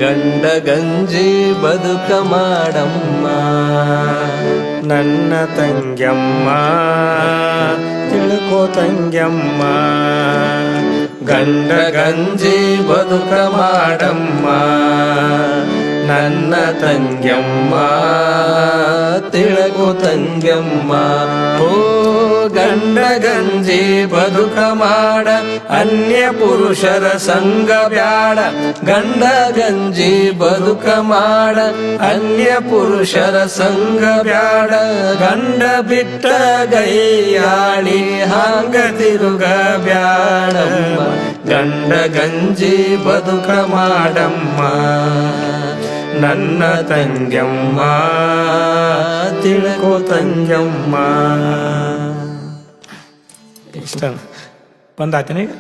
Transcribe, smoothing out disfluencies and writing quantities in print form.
ಗಂಡ ಗಂಜಿ ಬದುಕ ಮಾಡಮ್ಮ ನನ್ನ ತಂಗ್ಯಮ್ಮ ತಿಳ್ಕೋ ತಂಗ್ಯಮ್ಮ. ಗಂಡ ಗಂಜಿ ಬದುಕ ಮಾಡಮ್ಮ ನನ್ನ ತಂಗ್ಯಮ್ಮ ತಿಳಗು ತಂಗ್ಯಮ್ಮ. ಓ ಗಂಡ ಗಂಜಿ ಬದುಕ ಮಾಡ ಅನ್ಯ ಪುರುಷರ ಸಂಗ ಬ್ಯಾಡ. ಗಂಡ ಗಂಜಿ ಬದುಕ ಮಾಡ ಅನ್ಯ ಪುರುಷರ ಸಂಗ ಬ್ಯಾಡ. ಗಂಡ ಬಿಟ್ಟ ಗೈಯಾಳಿ ಹಾಂಗ ತಿರುಗ ಬ್ಯಾಡಮ್ಮ. ಗಂಡ ಗಂಜಿ ಬದುಕ ಮಾಡಮ್ಮ ನನ್ನ ತಂಗ್ಯಮ್ಮ ತಿಳ್ಕೋ ತಂಗ್ಯಮ್ಮ. ಇಷ್ಟ ಬಂದಾಯ್ತಾನೆ ಈಗ.